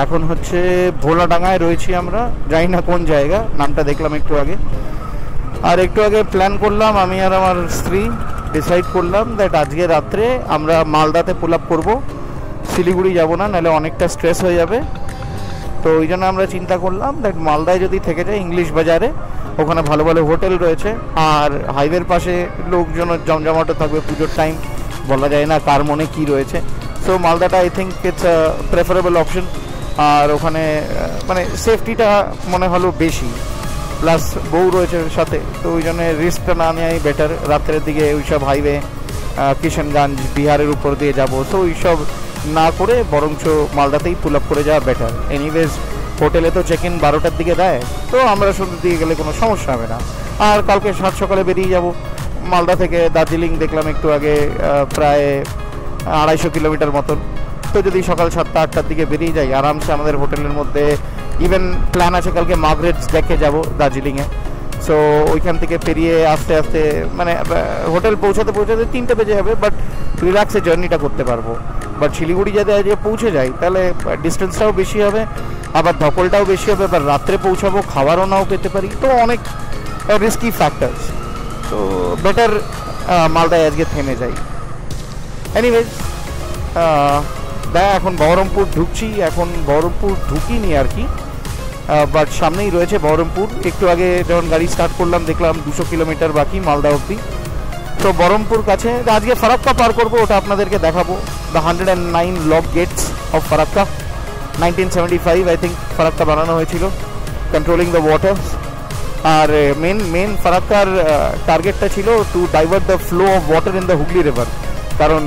এখন হচ্ছে ভোলাডাঙ্গায় রয়েছি আমরা, জানি না কোন জায়গা, নামটা দেখলাম একটু আগে। আর একটু আগে প্ল্যান করলাম, আমি আর আমার স্ত্রী ডিসাইড করলাম দ্যাট আজকে রাত্রে আমরা মালদাতে পুল আপ করবো, শিলিগুড়ি যাব না, নাহলে অনেকটা স্ট্রেস হয়ে যাবে। তো ওই জন্য আমরা চিন্তা করলাম দ্যাট মালদায় যদি থেকে যায় ইংলিশ বাজারে, ওখানে ভালো ভালো হোটেল রয়েছে, আর হাইওয়ের পাশে লোকজন জমজমাটো থাকবে, পুজোর টাইম, বলা যায় না কার মনে কী রয়েছে। সো মালদাটা I think it's a preferable option. আর ওখানে মানে সেফটিটা মনে হলো বেশি, প্লাস বউ রয়েছে সাথে, তো ওই জন্য রিস্কটা না নেওয়াই বেটার। রাত্রের দিকে ওইসব হাইওয়ে কিষানগঞ্জ বিহারের উপর দিয়ে যাব, তো ওইসব না করে বরঞ্চ মালদাতেই পুল আপ করে যাওয়া বেটার। এনিওয়েজ হোটেলে তো চেক ইন 12টার দিকে দেয়, তো আমরা সন্ধ্যের দিকে গেলে কোনো সমস্যা হবে না। আর কালকে সাত সকালে বেরিয়ে যাব। মালদা থেকে দার্জিলিং দেখলাম একটু আগে প্রায় 250 কিলোমিটার মতন। তো যদি সকাল 7টা-8টার দিকে বেরিয়ে যাই আরামসে, আমাদের হোটেলের মধ্যে ইভেন প্ল্যান আছে কালকে মার্গারেটস দেখে যাব দার্জিলিংয়ে। সো ওইখান থেকে পেরিয়ে আস্তে আস্তে মানে হোটেল পৌঁছাতে 3টে বেজে যাবে, বাট রিল্যাক্সে জার্নিটা করতে পারবো। বাট শিলিগুড়ি যাতে আজকে পৌঁছে যাই তাহলে ডিস্টেন্সটাও বেশি হবে, আবার ধকলটাও বেশি হবে, আবার রাত্রে পৌঁছাবো, খাবারও নাও পেতে পারি, তো অনেক রিস্কি ফ্যাক্টরস। তো বেটার মালদায় আজকে থেমে যাই। এনিওয়েজ এখন বহরমপুর ঢুকছি, এখন বহরমপুর ঢুকিনি আর কি, বাট সামনেই রয়েছে বহরমপুর। একটু আগে যখন গাড়ি স্টার্ট করলাম দেখলাম 200 কিলোমিটার বাকি মালদা অব্দি। তো বহরমপুর কাছে আজকে ফারাক্কা পার করবো, ওটা আপনাদেরকে দেখাবো। The 109 lock Gates of Farakka, 1975 I think Farakka বানানো হয়েছিল, controlling the waters. R main ফারাক্কার টার্গেটটা ছিল two divert the flow of water in the Hooghly river, কারণ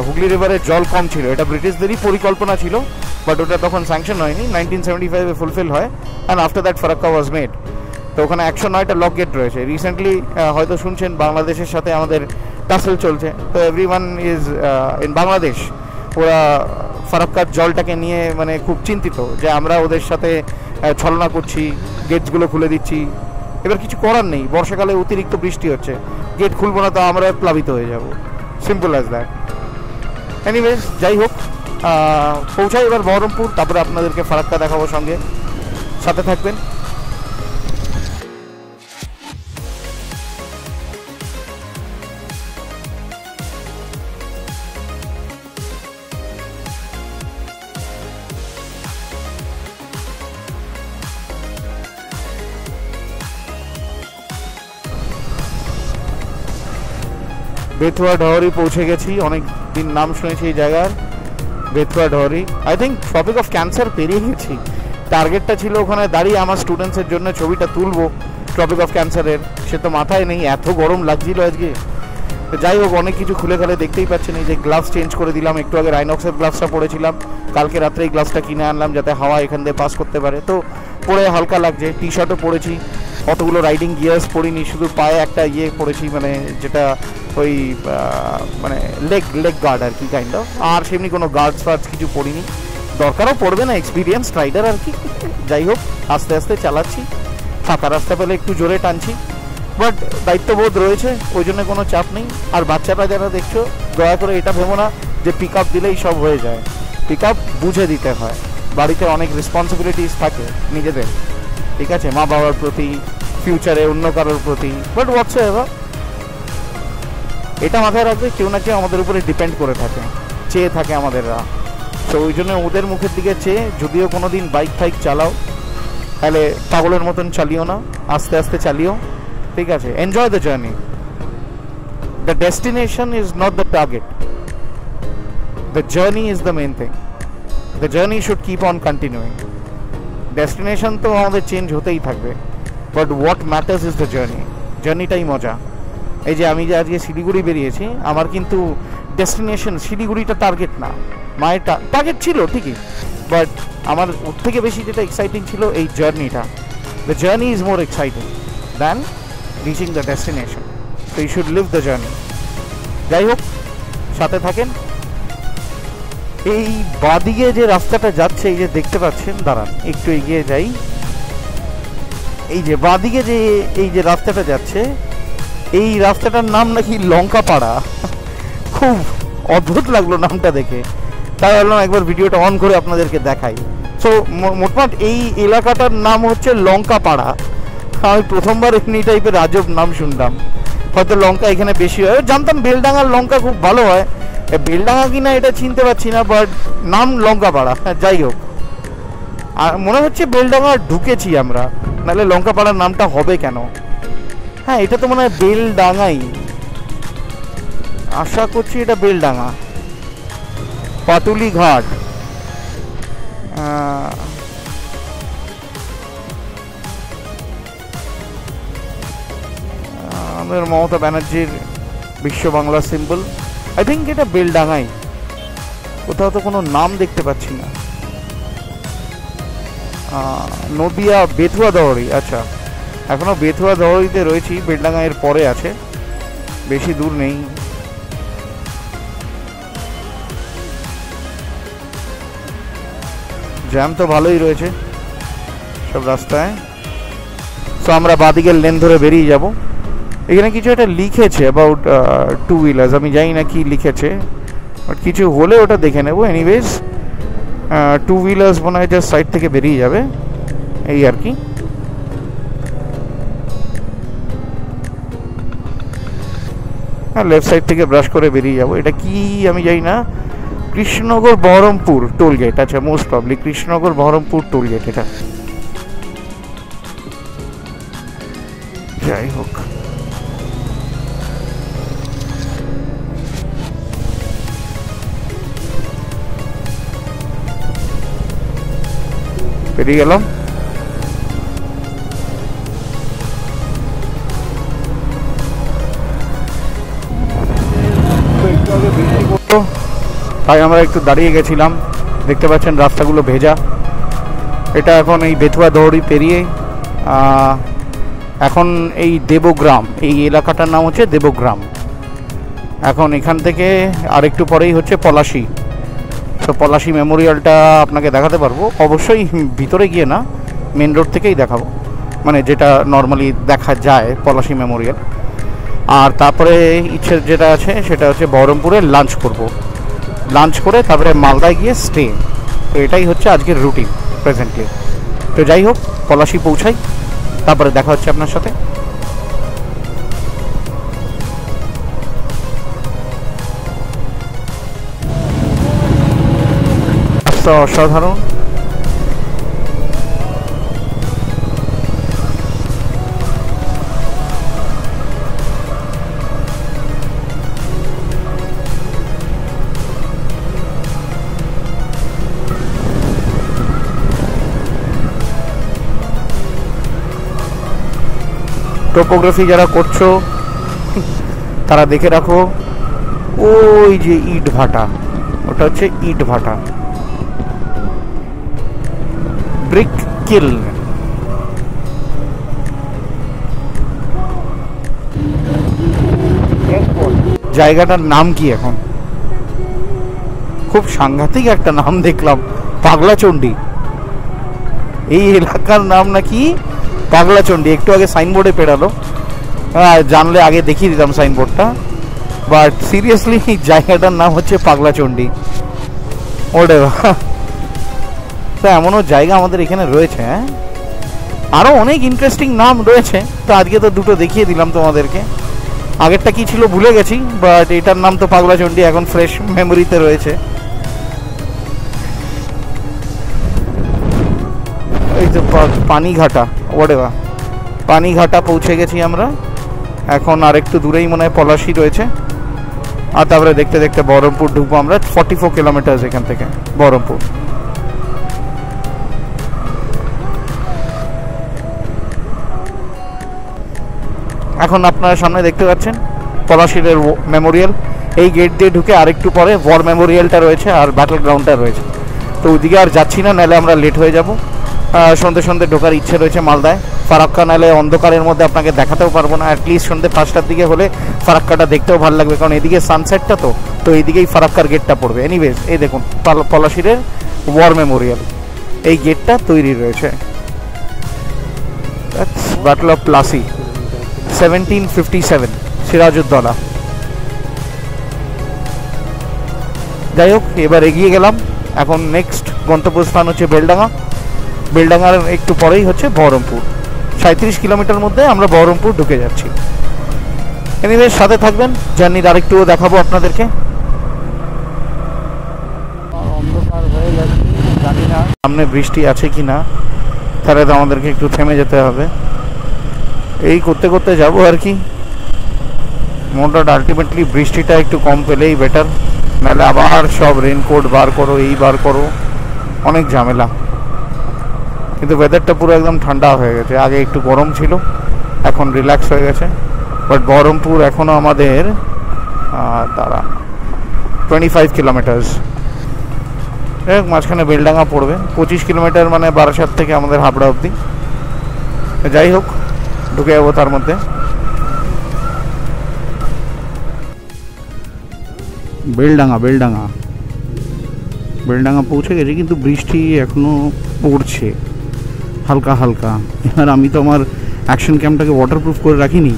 হুগলি রিভারের জল কম ছিল। এটা ব্রিটিশদেরই পরিকল্পনা ছিল, বাট ওটা তখন স্যাংশন হয়নি, 1975-এ ফুলফিল হয়, and after that Farakka was made. তো ওখানে 109টা লক গেট রয়েছে। রিসেন্টলি হয়তো শুনছেন বাংলাদেশের সাথে আমাদের টাসেল চলছে, তো এভরিওয়ান ইজ ইন বাংলাদেশ। ওরা ফারাক্কার জলটাকে নিয়ে মানে খুব চিন্তিত যে আমরা ওদের সাথে ছলনা করছি, গেটসগুলো খুলে দিচ্ছি। এবার কিছু করার নেই, বর্ষাকালে অতিরিক্ত বৃষ্টি হচ্ছে, গেট খুলবো না তো আমরা প্লাবিত হয়ে যাব, সিম্পল অ্যাজ দ্যাট। এনিওয়েজ যাই হোক, পৌঁছাই এবার বহরমপুর, তারপরে আপনাদেরকে ফারাক্কা দেখাবো, সঙ্গে সাথে থাকবেন। বেথুয়া ঢহরি পৌঁছে গেছি, অনেক দিন নাম শুনেছি এই জায়গার, Bethua Dhahari. I think tropic of Cancer পেরিয়ে গেছি। টার্গেটটা ছিল ওখানে দাঁড়িয়ে আমার স্টুডেন্টসের জন্য ছবিটা তুলবো টপিক অফ ক্যান্সারের, সে তো মাথায় নেই, এত গরম লাগছিল আজকে। যাই হোক, অনেক কিছু খুলে খালে দেখতেই পাচ্ছেন। এই যে গ্লাভস চেঞ্জ করে দিলাম, একটু আগে রাইনক্সের গ্লাভসটা পরেছিলাম, কালকে রাত্রে এই গ্লাভসটা কিনে আনলাম যাতে হাওয়া এখান দিয়ে পাস করতে পারে, তো পরে হালকা লাগছে। টি শার্টও পরেছি, অতগুলো রাইডিং গিয়ার্স পরিনি, শুধু পায়ে একটা ইয়ে পরেছি, মানে যেটা ওই মানে লেগ গার্ড আর কি কাইন্ড অফ, আর সেমনি কোনো গার্ডস ফার্ডস কিছু পরিনি, দরকারও পড়বে না, এক্সপিরিয়েন্স রাইডার আর কি। যাই হোক, আস্তে আস্তে চালাচ্ছি, ফাঁকা রাস্তা পেলে একটু জোরে টানছি, বাট দায়িত্ববোধ রয়েছে, ওই জন্য কোনো চাপ নেই। আর বাচ্চারা যারা দেখছো, দয়া করে এটা ভেবো না যে পিক আপ দিলেই সব হয়ে যায়, পিক আপ বুঝে দিতে হয়, বাড়িতে অনেক রেসপন্সিবিলিটিস থাকে নিজেদের, ঠিক আছে, মা বাবার প্রতি, ফিউচারে অন্য কারোর প্রতি, বাট হোয়াটস এভার, এটা মাথায় রাখবে কেউ না কেউ আমাদের উপরে ডিপেন্ড করে থাকে, চেয়ে থাকে আমাদেররা। তো ওই জন্য ওদের মুখের দিকে চেয়ে, যদিও কোনো দিন বাইক ফাইক চালাও তাহলে পাগলের মতন চালিও না, আস্তে আস্তে চালিও, ঠিক আছে। Enjoy the journey, the destination is not the target, the journey is the main thing, the journey should keep on continuing. Destination তো আমাদের চেঞ্জ হতেই থাকবে, but what matters is the journey, জার্নিটাই মজা। এই যে আমি যে আজকে শিলিগুড়ি বেরিয়েছি, আমার কিন্তু ডেস্টিনেশন শিলিগুড়িটা টার্গেট না, মায়ের টার্গেট ছিল ঠিকই, বাট আমার ওর থেকে বেশি যেটা এক্সাইটিং ছিল এই জার্নিটা। The journey is more exciting than reaching the destination, so you should live the journey. যাই হোক, সাথে থাকেন। এই বাদিকে যে রাস্তাটা যাচ্ছে, এই যে দেখতে পাচ্ছেন, দাঁড়ান একটু এগিয়ে যাই, এই যে বাদিকে যে এই যে রাস্তাটা যাচ্ছে, এই রাস্তাটার নাম নাকি লঙ্কা পাড়া। খুব অদ্ভুত লাগলো নামটা দেখে। তাই ভাবলাম একবার ভিডিওটা অন করে আপনাদেরকে দেখাই। সো মোটমাট এই এলাকাটার নাম হচ্ছে লঙ্কা পাড়া। আমি প্রথমবার এমনি টাইপের আজব নাম শুনলাম। হয়তো লঙ্কা এখানে বেশি হয়, জানতাম বেলডাঙ্গার লঙ্কা খুব ভালো হয়, বেলডাঙ্গা কিনা এটা চিনতে পারছি না, বাট নাম লঙ্কা পাড়া। হ্যাঁ, যাই হোক, আর মনে হচ্ছে বেলডাঙ্গা ঢুকেছি আমরা, নাহলে লঙ্কা পাড়ার নামটা হবে কেন? হ্যাঁ, এটা তো মনে হয় বেলডাঙ্গাই, আশা করছি এটা বেলডাঙ্গা। পাটুলি ঘাট, আমাদের মমতা ব্যানার্জির বিশ্ব বাংলা সিম্বল। আই থিঙ্ক এটা বেলডাঙ্গাই, কোথাও তো কোনো নাম দেখতে পাচ্ছি না। নদিয়া বেথুয়া দহরি, আচ্ছা এখনো বেথুয়া দহরিতে রয়েছি, বেলডাঙ্গা এর পরে আছে, বেশি দূর নেই। জ্যাম তো ভালোই রয়েছে সব রাস্তায়। তো আমরা বাদিকের লেন ধরে বেরিয়ে যাব। এখানে কিছু একটা লিখেছে অ্যাবাউট টু হুইলার্স, আমি জানি না কি লিখেছে, বাট কিছু হলে ওটা দেখে নেবো। এনিওয়েজ টু হুইলার্স মনে হয় জাস্ট সাইড থেকে বেরিয়ে যাবে, এই আর কি। হ্যাঁ, লেফট সাইড থেকে ব্রাশ করে বেরিয়ে যাবো। এটা কি আমি জানি না, কৃষ্ণনগর বহরমপুর টোল গেট, আচ্ছা most probably Krishnanagar Baharampur toll gate এটা। যাই হোক, বেরিয়ে গেলাম। তাই আমরা একটু দাঁড়িয়ে গেছিলাম, দেখতে পাচ্ছেন রাস্তাগুলো ভেজা। এটা এখন এই বেথুয়া দহরি পেরিয়ে এখন এই দেবগ্রাম, এই এলাকাটার নাম হচ্ছে দেবগ্রাম। এখন এখান থেকে আরেকটু পরেই হচ্ছে পলাশী। তো পলাশী মেমোরিয়ালটা আপনাকে দেখাতে পারবো, অবশ্যই ভিতরে গিয়ে না, মেন রোড থেকেই দেখাবো, মানে যেটা নর্মালি দেখা যায় পলাশী মেমোরিয়াল। আর তারপরে ইচ্ছে যেটা আছে সেটা হচ্ছে বহরমপুরে লাঞ্চ করব, লাঞ্চ করে তারপরে মালদায় গিয়ে স্টে। তো এটাই হচ্ছে আজকের রুটিন প্রেজেন্টলি। তো যাই হোক, পলাশী পৌঁছাই, তারপরে দেখা হচ্ছে আপনার সাথে। অসাধারণ, টোপোগ্রাফি যারা করছো তারা দেখে রাখো, ওই যে ইট ভাটা, ওটা হচ্ছে ইট ভাটা, ব্রিক কিল। জায়গাটার নাম কি এখন? খুব সাংঘাতিক একটা নাম দেখলাম, পাগলাচণ্ডী। এই এলাকার নাম নাকি পাগলাচণ্ডী। একটু আগে সাইনবোর্ডে পেরালো, জানলে আগে দেখিয়ে দিতাম সাইনবোর্ডটা, বাট সিরিয়াসলি জায়গাটার নাম হচ্ছে পাগলাচণ্ডী। ওরে তো এমনও জায়গা আমাদের এখানে রয়েছে। হ্যাঁ, আরও অনেক ইন্টারেস্টিং নাম রয়েছে, তো আজকে তো দুটো দেখিয়ে দিলাম তোমাদেরকে। আগেরটা কি ছিল ভুলে গেছি, বাট এটার নাম তো পাগলাচণ্ডী, এখন ফ্রেশ মেমোরিতে রয়েছে। এই তো পানিঘাটা, ওরেবা পানিঘাটা পৌঁছে গেছি আমরা। এখন আরেকটু দূরেই মনে হয় পলাশী রয়েছে, আর তারপরে দেখতে দেখতে বহরমপুর ঢুকবো আমরা। 44 কিলোমিটার এখান থেকে বহরমপুর। এখন আপনারা সামনে দেখতে পাচ্ছেন পলাশীর মেমোরিয়াল। এই গেট দিয়ে ঢুকে আরেকটু পরে ওয়ার মেমোরিয়ালটা রয়েছে আর ব্যাটল গ্রাউন্ডটা রয়েছে। তো ওইদিকে আর যাচ্ছি না, নাহলে আমরা লেট হয়ে যাব। সন্ধ্যে সন্ধ্যে ঢোকার ইচ্ছে রয়েছে মালদায়। ফারাক্কা নাহলে অন্ধকারের মধ্যে আপনাকে দেখাতেও পারবো না। অ্যাটলিস্ট সন্ধ্যে 5টার দিকে হলে ফারাক্কাটা দেখতেও ভালো লাগবে, কারণ এদিকে সানসেটটা তো এইদিকেই ফারাক্কার গেটটা পড়বে। এনিওয়েজ, এই দেখুন পলাশীর ওয়ার মেমোরিয়াল, এই গেটটা তৈরি রয়েছে। Battle of Plassey 1757, Sirajuddaula. যাই হোক, এবার এগিয়ে গেলাম। এখন নেক্সট গন্তব্যস্থান হচ্ছে বেলডাঙ্গা। বেলডাঙ্গার একটু পরেই হচ্ছে বহরমপুর। 37 কিলোমিটার মধ্যে আমরা বহরমপুর ঢুকে যাচ্ছি। এনিওয়েজ সাথে থাকবেন, জার্নির আরেকটুও দেখাবো আপনাদেরকে। অন্ধকার হয়ে যাচ্ছে, জানি না সামনে বৃষ্টি আছে কি না, তাহলে তো আমাদেরকে একটু থেমে যেতে হবে। এই করতে করতে যাবো আর কি। মোটামুটি আলটিমেটলি বৃষ্টিটা একটু কম পেলেই বেটার, নাহলে আবার সব রেনকোট বার করো, এই বার করো, অনেক ঝামেলা। কিন্তু ওয়েদারটা পুরো একদম ঠান্ডা হয়ে গেছে। আগে একটু গরম ছিল, এখন রিল্যাক্স হয়ে গেছে। বাট বহরমপুর এখনও আমাদের 25 কিলোমিটার্স। মাঝখানে বেলডাঙ্গা পড়বে। 25 কিলোমিটার মানে বারাসাত থেকে আমাদের হাবড়া অবধি। যাই হোক, ঢুকে যাবো তার মধ্যে। বেলডাঙ্গা বেলডাঙ্গা বেলডাঙ্গা পৌঁছে গেছে, কিন্তু বৃষ্টি এখনও পড়ছে হালকা হালকা। এবার আমি তো আমার অ্যাকশন ক্যাম্পটাকে ওয়াটারপ্রুফ করে রাখিনি,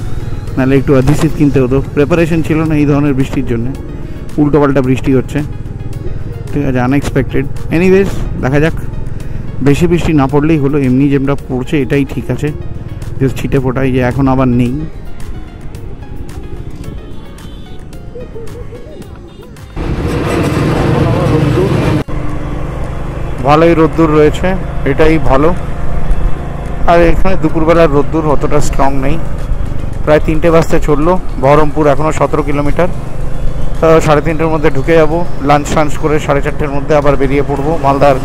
নাহলে একটু অ্যাডহেসিভ কিনতে হতো। প্রিপারেশন ছিল না এই ধরনের বৃষ্টির জন্য। উল্টোপাল্টা বৃষ্টি হচ্ছে, ঠিক আছে, আনএক্সপেক্টেড। এনিওয়েজ দেখা যাক, বেশি বৃষ্টি না পড়লেই হলো। এমনি যেটা পড়ছে এটাই ঠিক আছে, জাস্ট ছিটে ফোটাই যে এখন আবার নেই। ভালোই রোদ্দুর রয়েছে, এটাই ভালো। আর এখানে দুপুরবেলার রোদ্দুর অতটা স্ট্রং নেই। প্রায় 3টে বাজতে চললো। বহরমপুর এখনও 17 কিলোমিটার। 3:30টার মধ্যে ঢুকে যাব। লাঞ্চ টাঞ্চ করে 4:30টার মধ্যে আবার বেরিয়ে পড়বো মালদার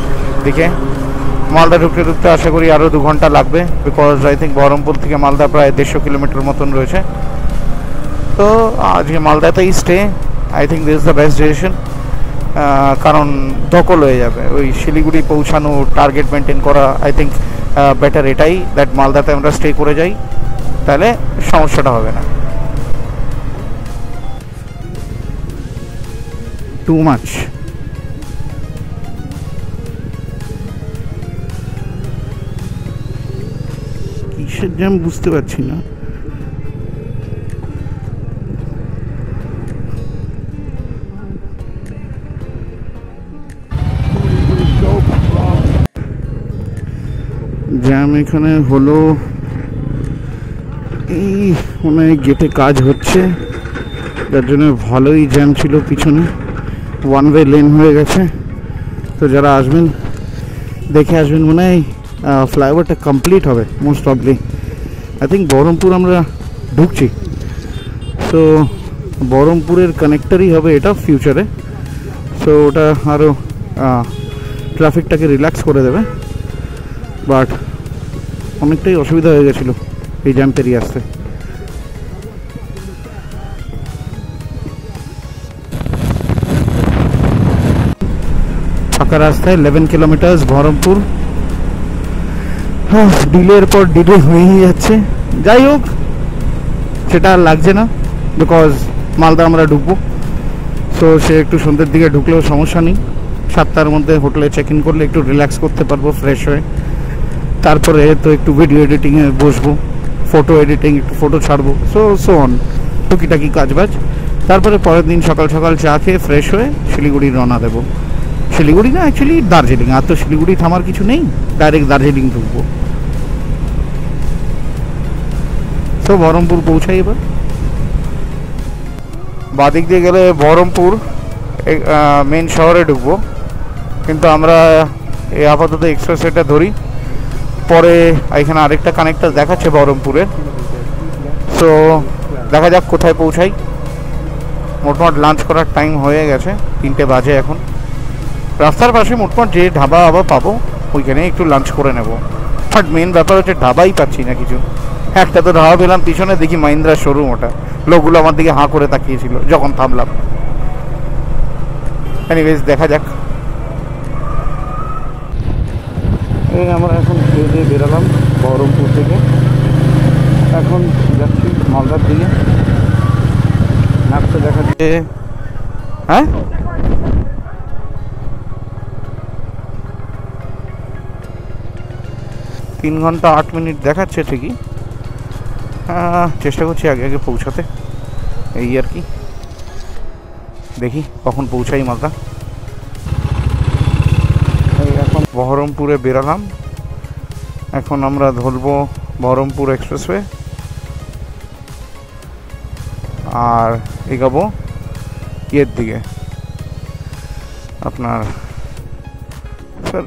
দিকে। মালদা ঢুকতে ঢুকতে আশা করি আরও 2 ঘন্টা লাগবে, বিকজ আই থিঙ্ক বহরমপুর থেকে মালদা প্রায় 150 কিলোমিটার মতন রয়েছে। তো আজকে মালদাতেই stay, I think this is the best decision. কারণ ধকল হয়ে যাবে ওই শিলিগুড়ি পৌঁছানো, টার্গেট মেনটেন করা। আই থিঙ্ক বেটার এটাই, দ্যাট মালদাতে আমরা স্টে করে যাই, তাহলে সমস্যাটা হবে না। Too much. কিসের জ্যাম বুঝতে পারছি না। জ্যাম এখানে হলো, এই মনে হয় গেটে কাজ হচ্ছে, যার জন্য ভালোই জ্যাম ছিল পিছনে। 1 ওয়ে লেন হয়ে গেছে। তো যারা আসবেন দেখে আসবেন। মনে হয় ফ্লাইওভারটা কমপ্লিট হবে most probably. I think Baharampur আমরা ঢুকছি, তো বহরমপুরের কানেক্টারই হবে এটা ফিউচারে। সো ওটা আরও ট্রাফিকটাকে রিল্যাক্স করে দেবে। বাট অনেকটাই অসুবিধা হয়ে গেছিলো এই জ্যাম পেরিয়ে আসতে। ফাঁকা রাস্তায় 11 কিলোমিটার বহরমপুর। ডিলের পর ডিলে হয়েই যাচ্ছে। যাই হোক, সেটা আর লাগছে না, বিকজ মালদা আমরা ঢুকবো। সো সে একটু সন্ধ্যের দিকে ঢুকলেও সমস্যা নেই। 7টার মধ্যে হোটেলে চেক ইন করলে একটু রিল্যাক্স করতে পারবো ফ্রেশ হয়ে। তারপরে তো একটু ভিডিও এডিটিংয়ে বসবো, ফটো এডিটিং, একটু ফটো ছাড়বো, সো অন টুকিটাকি কাজবাজ। তারপরে পরের দিন সকাল সকাল চা খেয়ে ফ্রেশ হয়ে শিলিগুড়ি রওনা দেবো। শিলিগুড়ি না, অ্যাকচুয়ালি দার্জিলিং। আর তো শিলিগুড়ি থামার কিছু নেই, ডাইরেক্ট দার্জিলিং ঢুকবো। তো বহরমপুর পৌঁছাই এবার। বাদিক দিয়ে গেলে বহরমপুর মেন শহরে ঢুকবো, কিন্তু আমরা এই আপাতত এক্সপ্রেসওয়েটা ধরি। পরে এখানে আরেকটা কানেক্টার দেখাচ্ছে বহরমপুরের, সো দেখা যাক কোথায় পৌঁছাই। মোটমাট লাঞ্চ করার টাইম হয়ে গেছে, 3টে বাজে এখন। রাস্তার পাশে মোটমাট যে ঢাবা আবার পাবো ওইখানে একটু লাঞ্চ করে নেব। বাট মেন ব্যাপার হচ্ছে ঢাবাই পাচ্ছি না কিছু। একটা তো ঢাবা পেলাম পিছনে, দেখি মাহিন্দ্রার শোরুম, ওটা লোকগুলো আমার দিকে হাঁ করে তাকিয়েছিল যখন থামলাম। এনিওয়েজ দেখা যাক। এই আমরা এখন খেয়ে বেরালাম বহরমপুর থেকে, এখন যাচ্ছি মালদার দিকে। ম্যাপটা দেখাচ্ছে, হ্যাঁ 3 ঘন্টা 8 মিনিট দেখাচ্ছে ঠিকই। চেষ্টা করছি আগে আগে পৌঁছাতে, এই আর কি। দেখি কখন পৌঁছাই মালদা। বহরমপুরে বেরালাম। এখন আমরা ধরবো বহরমপুর এক্সপ্রেসওয়ে আর এগাবো ইয়ের দিকে, আপনার স্যার,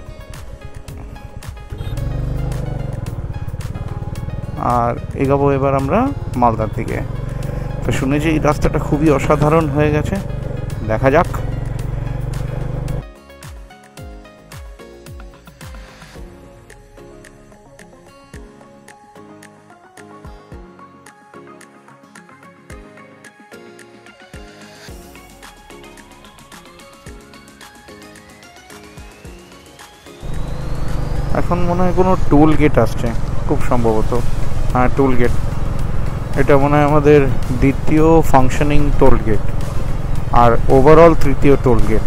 আর এগাবো এবার আমরা মালদার দিকে। তো শুনেছি এই রাস্তাটা খুবই অসাধারণ হয়ে গেছে, দেখা যাক। এখন মনে হয় কোনো টোল গেট আসছে খুব সম্ভবত। হ্যাঁ, টোল গেট। এটা মনে হয় আমাদের দ্বিতীয় ফাংশনিং টোল গেট আর ওভারঅল তৃতীয় টোল গেট।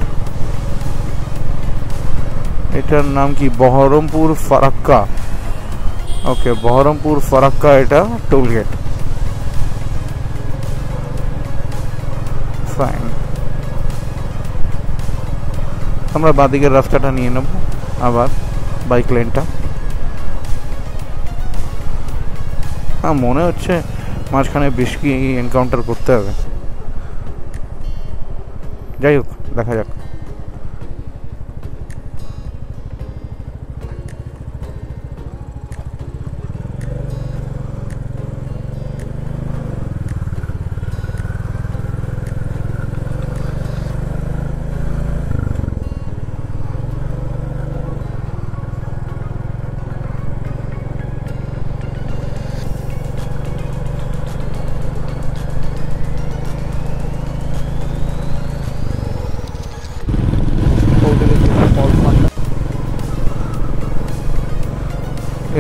এটার নাম কি? বহরমপুর ফারাক্কা। ওকে, বহরমপুর ফারাক্কা এটা টোল গেট। ফাইন, আমরা বাঁদিকের রাস্তাটা নিয়ে নেব আবার, বাইক লেনটা। মনে হচ্ছে মাঝখানে বেশি এনকাউন্টার করতে হবে। যাই হোক, দেখা যাক।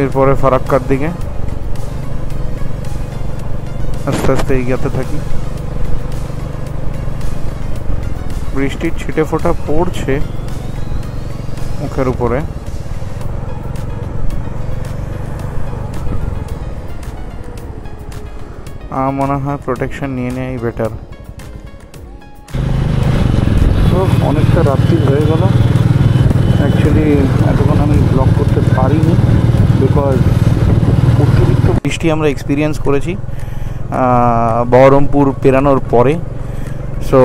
এরপরে ফারাক্কার দিকে আস্তে আস্তে এগিয়ে থাকি। বৃষ্টির ছিটে ফোঁটা পড়ছে মুখের উপরে। মনে হয় প্রোটেকশন নিয়ে নেওয়াই বেটার। তো অনেকটা রাত্রি হয়ে গেল। অ্যাকচুয়ালি এতক্ষণ আমি ব্লগ করতে পারিনি, বিকজ অতিরিক্ত বৃষ্টি আমরা এক্সপিরিয়েন্স করেছি বহরমপুর পেরানোর পরে। সো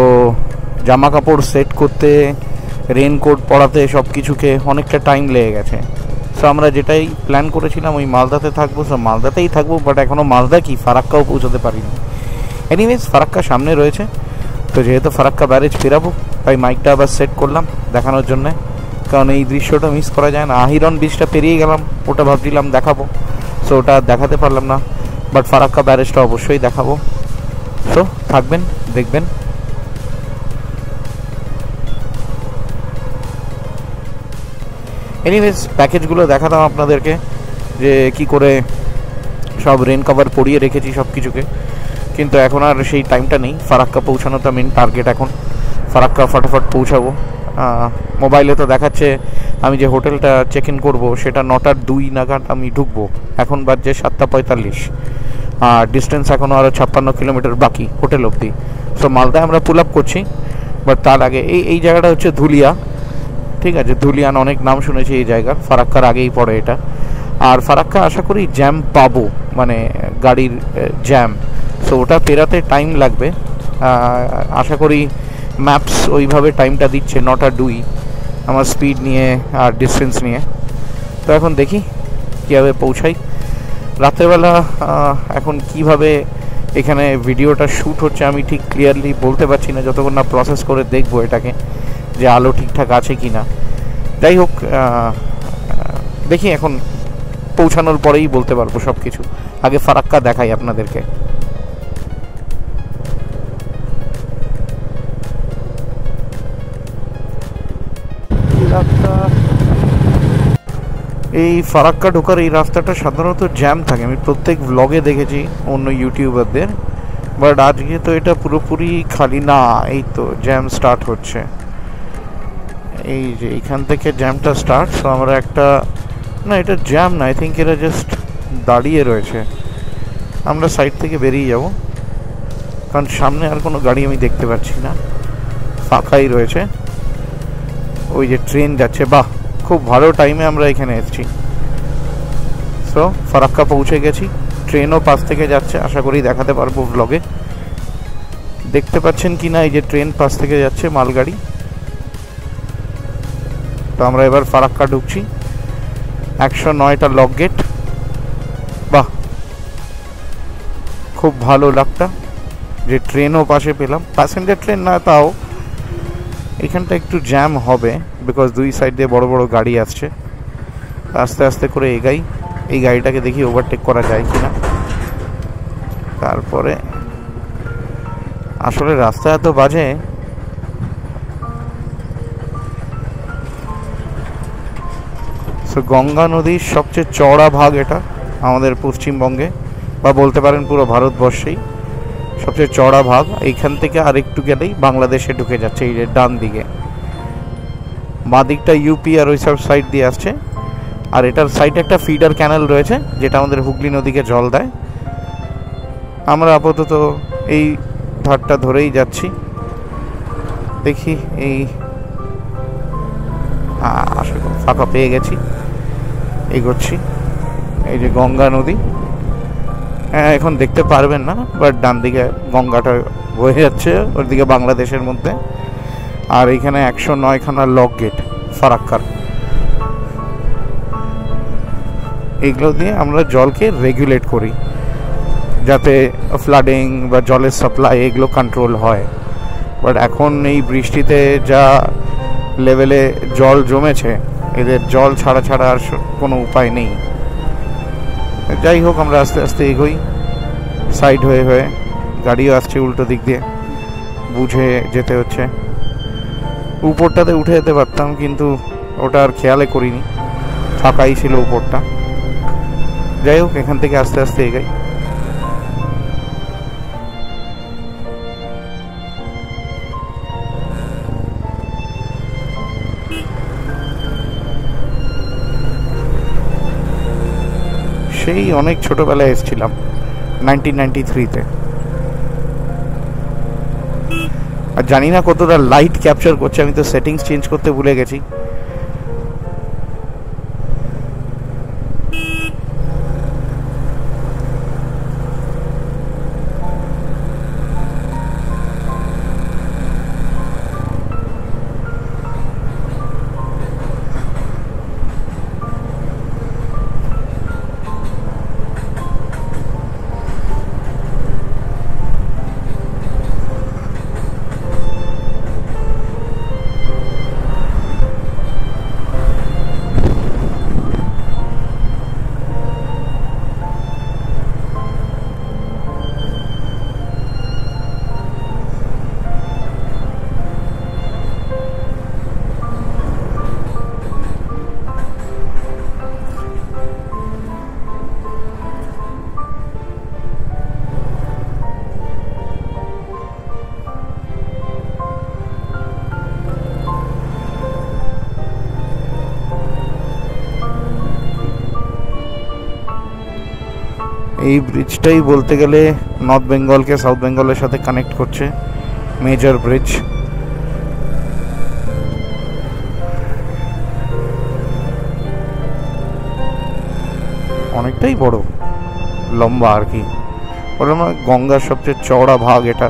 জামা কাপড় সেট করতে, রেনকোট পরাতে, সব কিছুকে অনেকটা টাইম লেগে গেছে। সো আমরা যেটাই প্ল্যান করেছিলাম ওই মালদাতে থাকবো, সো মালদাতেই থাকবো। বাট এখনও মালদা কি ফারাক্কাও পৌঁছাতে পারিনি। এনিওয়েজ, ফারাক্কা সামনে রয়েছে। তো যেহেতু ফারাক্কা ব্যারেজ ফেরাবো, তাই মাইকটা আবার সেট করলাম দেখানোর জন্যে, কারণ এই দৃশ্যটা মিস করা যায় না। আহিরন ব্রিজটা পেরিয়ে গেলাম, ওটা ভাবছিলাম দেখাবো, সো ওটা দেখাতে পারলাম না। বাট ফারাক্কা ব্যারেজটা অবশ্যই দেখাবো। সো থাকবেন, দেখবেন। এনিওয়েজ, প্যাকেজগুলো দেখাতাম আপনাদেরকে যে কি করে সব রেন কভার পরিয়ে রেখেছি সব কিছুকে, কিন্তু এখন আর সেই টাইমটা নেই। ফারাক্কা পৌঁছানোটা মেন টার্গেট এখন। ফারাক্কা ফটাফট পৌঁছাবো। মোবাইলে তো দেখাচ্ছে আমি যে হোটেলটা চেক ইন করবো সেটা 9টার 2 নাগাদ আমি ঢুকবো। এখন বাজছে 7:45, আর ডিস্টেন্স এখনও আরও 56 কিলোমিটার বাকি হোটেল অবধি। সো মালদায় আমরা পুল আপ করছি। বাট তার আগে এই জায়গাটা হচ্ছে ধুলিয়া, ঠিক আছে? ধুলিয়ান অনেক নাম শুনেছি এই জায়গার, ফারাক্কার আগেই পড়ে এটা। আর ফারাক্কা আশা করি জ্যাম পাবো, মানে গাড়ির জ্যাম। সো ওটা পেরাতে টাইম লাগবে আশা করি। ম্যাপস ওইভাবে টাইমটা দিচ্ছে 9টা 2 আমার স্পিড নিয়ে আর ডিস্টেন্স নিয়ে। তো এখন দেখি কীভাবে পৌঁছাই রাত্রেবেলা। এখন কিভাবে এখানে ভিডিওটা শ্যুট হচ্ছে আমি ঠিক ক্লিয়ারলি বলতে পারছি না, যতক্ষণ না প্রসেস করে দেখবো এটাকে যে আলো ঠিকঠাক আছে কি না। যাই হোক, দেখি এখন পৌঁছানোর পরেই বলতে পারবো সব কিছু। আগে ফারাক্কা দেখাই আপনাদেরকে। এই ফারাক্কা ঢোকার এই রাস্তাটা সাধারণত জ্যাম থাকে, আমি প্রত্যেক ব্লগে দেখেছি অন্য ইউটিউবারদের। বাট আজকে তো এটা পুরোপুরি খালি না, এই তো জ্যাম স্টার্ট হচ্ছে। এই যে এখান থেকে জ্যামটা স্টার্ট। তো আমরা একটা, না এটা জ্যাম না, আই থিঙ্ক এরা জাস্ট দাঁড়িয়ে রয়েছে। আমরা সাইড থেকে বেরিয়ে যাব, কারণ সামনে আর কোনো গাড়ি আমি দেখতে পাচ্ছি না, ফাঁকাই রয়েছে। ওই যে ট্রেন যাচ্ছে, বাহ, ট্রেন যাচ্ছে। ট্রেন যাচ্ছে, ট্রেন যাচ্ছে। ট্রেন যাচ্ছে, খুব ভালো টাইমে আমরা এখানে এসেছি। সো ফারাক্কা পৌঁছে গেছি, ট্রেনও পাশ থেকে যাচ্ছে, আশা করি দেখাতে পারবো ব্লগে। দেখতে পাচ্ছেন কি না এই যে ট্রেন পাশ থেকে যাচ্ছে মালগাড়ি। তো আমরা এবার ফারাক্কা ঢুকছি। 109টা লক গেট। বাহ, খুব ভালো লাগটা যে ট্রেনও পাশে পেলাম, প্যাসেঞ্জার ট্রেন না তাও এখানটা একটু জ্যাম হবে বিকজ দুই সাইড দিয়ে বড় বড় গাড়ি আসছে। আস্তে আস্তে করে এগাই, এই গাড়িটাকে দেখি ওভারটেক করা যায় কিনা। তারপরে আসলে রাস্তা এত বাজে, গঙ্গা নদীর সবচেয়ে চওড়া ভাগ এটা আমাদের পশ্চিমবঙ্গে, বা বলতে পারেন পুরো ভারতবর্ষেই সবচেয়ে চওড়া ভাগ। এইখান থেকে আর একটু গেলেই বাংলাদেশে ঢুকে যাচ্ছে। এই যে ডান দিকে, বাঁ দিকটা ইউপি আর ওই সব সাইড দিয়ে আসছে। আর এটার সাইডে একটা ফিডার ক্যানেল রয়েছে যেটা আমাদের হুগলি নদীকে জল দেয়। আমরা আপাতত এই ধারটা ধরেই যাচ্ছি, দেখি এই আসলে ফাঁকা পেয়ে গেছি, এগোচ্ছি। এই যে গঙ্গা নদী, হ্যাঁ এখন দেখতে পারবেন না, বাট ডান দিকে গঙ্গাটা বয়ে যাচ্ছে ওর দিকে বাংলাদেশের মধ্যে। আর এখানে 109খানা লক গেট ফারাক্কার, এগুলো দিয়ে আমরা জলকে রেগুলেট করি যাতে ফ্লাডিং বা জলের সাপ্লাই এগুলো কন্ট্রোল হয়। বাট এখন এই বৃষ্টিতে যা লেভেলে জল জমেছে, এদের জল ছাড়া ছাড়া আর কোনো উপায় নেই। যাই হোক, আমরা আস্তে আস্তে এগোই, সাইড হয়ে হয়ে। গাড়িও আসছে উল্টো দিক দিয়ে, বুঝে যেতে হচ্ছে। উপরটাতে উঠে যেতে পারতাম কিন্তু ওটা আর খেয়ালে করিনি, ফাঁকাই ছিল উপরটা। যাই হোক, এখান থেকে আস্তে আস্তে এগাই। সেই অনেক ছোটবেলায় এসেছিলাম 1993-তে। আর জানি না কতটা লাইট ক্যাপচার করছে, আমি তো সেটিংস চেঞ্জ করতে ভুলে গেছি। এই ব্রিজটাই বলতে গেলে নর্থ বেঙ্গলকে সাউথ বেঙ্গলের সাথে কানেক্ট করছে, মেজর ব্রিজ। অনেকটাই বড়, লম্বা আর কি। ওটা মানে গঙ্গার সবচেয়ে চওড়া ভাগ এটা,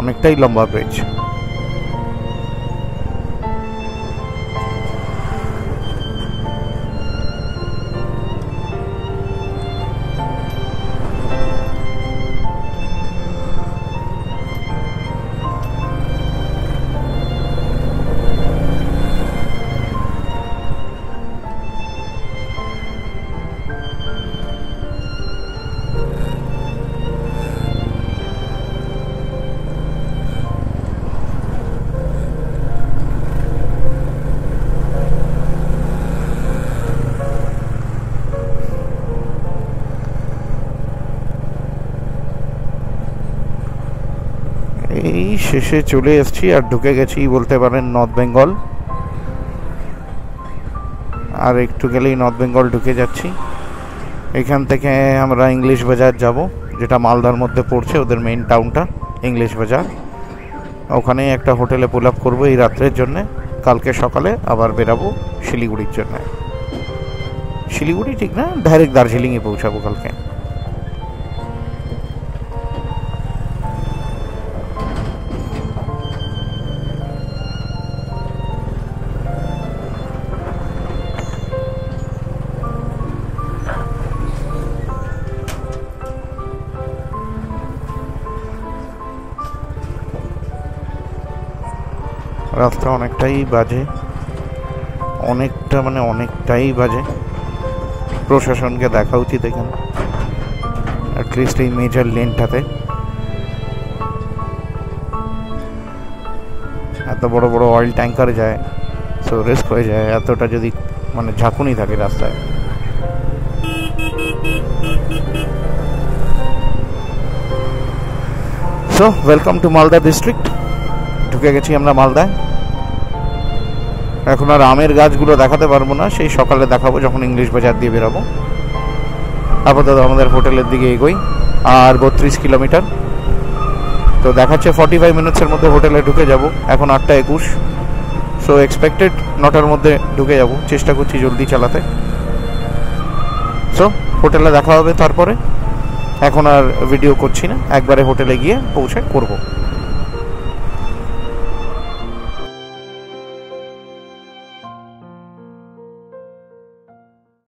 অনেকটাই লম্বা ব্রিজ। এই শেষে চলে এসেছি আর ঢুকে গেছি বলতে পারেন নর্থ বেঙ্গল। আর একটু গেলেই নর্থ বেঙ্গল ঢুকে যাচ্ছি। এখান থেকে আমরা ইংলিশ বাজার যাব, যেটা মালদার মধ্যে পড়ছে, ওদের মেইন টাউনটা ইংলিশ বাজার। ওখানেই একটা হোটেলে পুল আপ করবো এই রাত্রের জন্যে, কালকে সকালে আবার বেরাবো শিলিগুড়ির জন্য। শিলিগুড়ি ঠিক না, ডাইরেক্ট দার্জিলিংয়ে পৌঁছাবো কালকে। রাতটা অনেকটাই বাজে, অনেকটাই বাজে। প্রশাসনকে দেখা উচিত এখানে, অ্যাটলিস্ট এই মেজর লেনটাতে। এত বড় বড় অয়েল ট্যাঙ্কার যায়, সো রিস্ক হয়ে যায় এতটা যদি ঝাঁকুনি থাকে রাস্তায়। So welcome to Malda district. ঢুকে গেছি আমরা মালদায়। এখন আর আমের গাছগুলো দেখাতে পারবো না, সেই সকালে দেখাবো যখন ইংলিশ বাজার দিয়ে বেরোবো। আপাতত আমাদের হোটেলের দিকে এগোই, আর 32 কিলোমিটার। তো দেখাচ্ছে 45 মিনিটসের মধ্যে হোটেলে ঢুকে যাব। এখন 8:21, সো এক্সপেক্টেড 9টার মধ্যে ঢুকে যাব। চেষ্টা করছি জলদি চালাতে। সো হোটেলে দেখা হবে তারপরে। এখন আর ভিডিও করছি না, একবারে হোটেলে গিয়ে পৌঁছে করবো।